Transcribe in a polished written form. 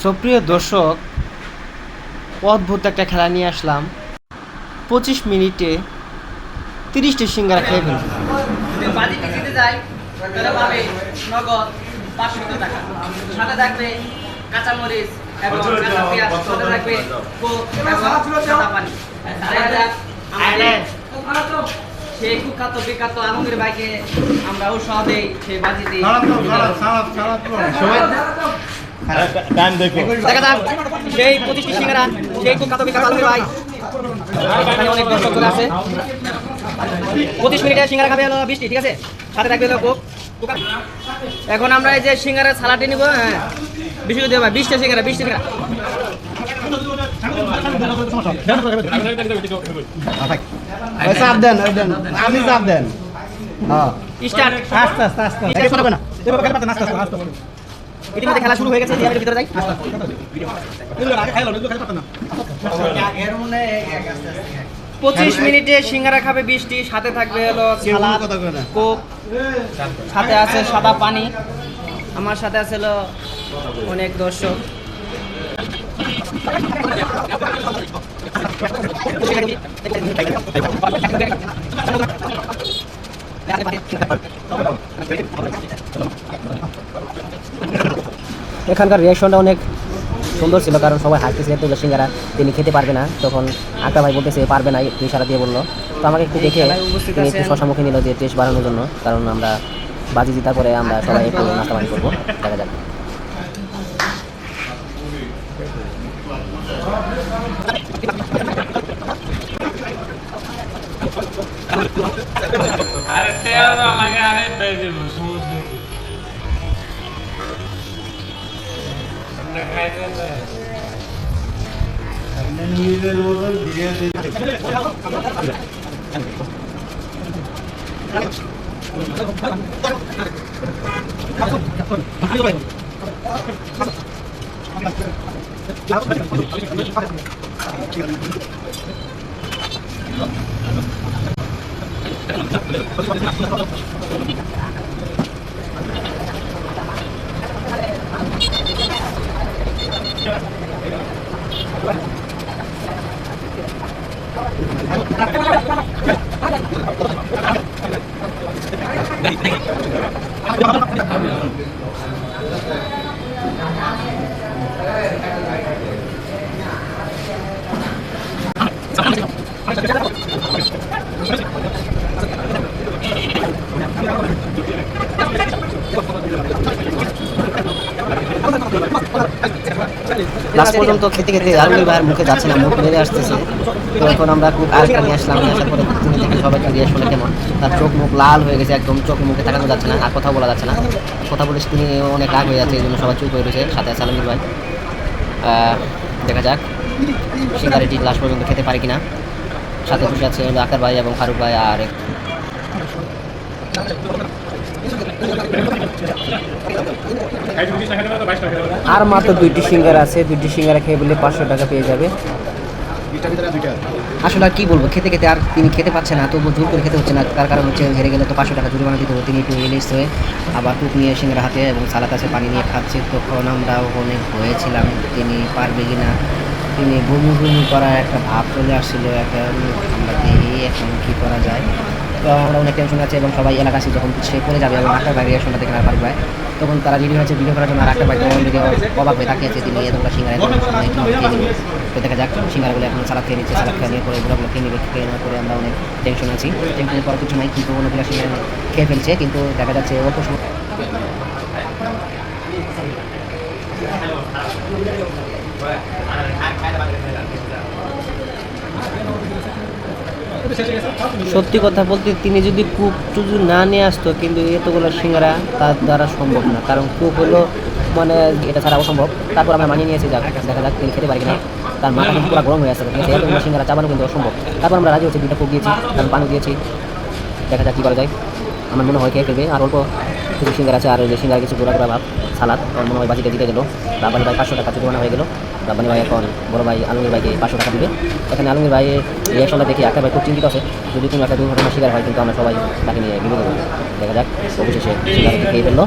সুপ্রিয় দর্শক, অদ্ভুত একটা খেলা নিয়ে আসলাম। 25 মিনিটে 30টি সিঙ্গারা খেয়ে ফেলবে। বাজিতে জিতে যায় তাহলে পাবে নগদ 500 টাকা। সাথে থাকবে কাঁচামরিচ এবং কাঁচা পেঁয়াজ, সাথে থাকবে কোক এবং সাদা পানি। সেই কুখ্যাত বিখ্যাত আলমগীর ভাইকে আমরা উৎসাহ দেই সেই বাজিতে। দেখা যাক সেই 25টি সিঙ্গারা, সেই কুখ্যাত বিখ্যাত আলমগীর ভাই। এখানে অনেক দর্শক আছে। 25 মিনিটে সিঙ্গারা খাবে হলো 20টি, ঠিক আছে? সাথে থাকবে হলো কোক। এখন আমরা এই যে সিঙ্গারা সালাডে নিব। হ্যাঁ, বেশি করে দেবো ভাই, 20টা সিঙ্গারা, 20টা সিঙ্গারা। চাপ দেন, আপনি চাপ দেন। স্টার্ট। আস্তে আস্তে আস্তে ইতিমধ্যে খেলা শুরু হয়ে গেছে, আমি ভিতরে যাই। 25 মিনিটে সিঙ্গারা খাবে 20টি, সাথে থাকবে হলো সালাদ, কোক, সাথে আছে সাদা পানি। আমার সাথে আছে হলো অনেক দর্শক। এখানকার রিয়াকশনটা অনেক সুন্দর ছিল, কারণ সবাই হাসতেছিল। তো সিঙ্গারা তিনি খেতে পারবে না, তখন আঁকা ভাই বলতেছে পারবে না, একটু ইশারা দিয়ে বললো। তো আমাকে একটু দেখে তিনি একটু শশামুখী নিল যে টেস্ট বাড়ানোর জন্য, কারণ আমরা বাজি জিতার পরে আমরা সবাই একটু নাস্তা পানি করবো। দেখা যাক। লাস্ট পর্যন্ত খেতে খেতে আলমগীর ভাইয়ের মুখে যাচ্ছে না, মুখ মেরে আসতেছে। তো এখন আমরা খুব আরেকটা নিয়ে আসলাম, নিয়ে আসার পরে তিনি দেখেন সবাইকে রিয়াকশনে কেমন। তার চোখ মুখ লাল হয়ে গেছে, একদম চোখ মুখে তাকানো যাচ্ছে না, আর কথা বলা যাচ্ছে না। কথা বলে তিনি অনেক রাগ হয়ে যাচ্ছে, এই জন্য সবাই চুপ হয়ে রয়েছে। সাথে আছে আলমগীর ভাই। দেখা যাক সিঙ্গারাটি লাস্ট পর্যন্ত খেতে পারে কিনা। সাথে বসে আছে আকার ভাই এবং ফারুক ভাই। আর আর মাত্র 2টি সিঙ্গারা আছে, 2টি সিঙ্গারা খেয়ে বললে 500 টাকা পেয়ে যাবে। আসলে আর কি বলবো, খেতে খেতে আর তিনি খেতে পাচ্ছে না, তবু জোর করে খেতে হচ্ছে না। তার কারণ হচ্ছে হেরে গেলে তো 500 টাকা জরিমানা দিতে হবে। তিনি একটু রিলিজ হয়ে আবার কুক নিয়ে সিঙ্গারা হাতে এবং সালাদ আছে, পানি নিয়ে খাচ্ছে। তখন আমরাও অনেক ভয়েছিলাম তিনি পারবে কিনা। তিনি বমি বমি করার একটা ভাব চলে আসছিল। এখন আমরা দেখি এখন কী করা যায়। তো আমরা অনেক টেনশন আছে এবং সবাই এলাকাশি যখন সে পড়ে যাবে এবং আটটা বাইরে রিয়াকশনটা দেখে আর পারবে ভাই, তখন তারা রেডি হয়েছে ভিডিও করার জন্য। আর একটা বাইক অলরেডি অবাক হয়ে তাকিয়েছে তিনি এতটা সিঙ্গারা খেয়ে নেবে। তো দেখা যাক সিঙ্গারাগুলো এখন সালাদ খেয়ে নিচ্ছে, সালাদ খেয়ে নিয়ে পরে ওগুলো খেয়ে নেবে। খেয়ে নেওয়ার পরে আমরা অনেক টেনশন আছি। টেনশনের পর কিছু নাই, কিন্তু অনেকগুলো সিঙ্গারা খেয়ে ফেলছে, কিন্তু দেখা যাচ্ছে অল্প সময়। সত্যি কথা বলতে তিনি যদি কুক টুজু না নিয়ে আসতো, কিন্তু এতগুলো সিঙ্গারা তার দ্বারা সম্ভব না, কারণ কুক হলো মানে এটা ছাড়া অসম্ভব। তারপর আমরা মানিয়ে নিয়েছি, যাক দেখা যাক তিনি খেতে পারি কিনা। তার মাথা কিন্তু পুরো গরম হয়ে আসছে, ঠিক আছে? এতগুলো সিঙ্গারা চাবানো কিন্তু অসম্ভব। তারপর আমরা রাজি হচ্ছি, 2টা কুক দিয়েছি, কারণ পানি দিয়েছি। দেখা যাক কী করা যায়। আমার মনে হয় খেয়ে ফেলবে। আর অল্প কিছু সিঙ্গারা আছে, আর ওই যে সিঙ্গারা কিছু গোড়া গোড়া ভাব সালাদ। আমার মনে হয় বাজিতে জিতে গেল। রাব্বানি ভাই 500 টাকা জরিমানা হয়ে গেল। রাব্বানি ভাই এখন বড় ভাই আলমগীর ভাইকে 500 টাকা দিবে। এখানে আলমগীর ভাইয়ের রিয়াকশনটা দেখে আকার ভাই খুব চিন্তিত আছে, যদি কোনো একটা দুর্ঘটনার শিকার হয় কিন্তু আমরা সবাই তাকে নিয়ে বিপদে পড়ব। দেখা যাক অবশেষে সিঙ্গারা খেয়ে ফেললো।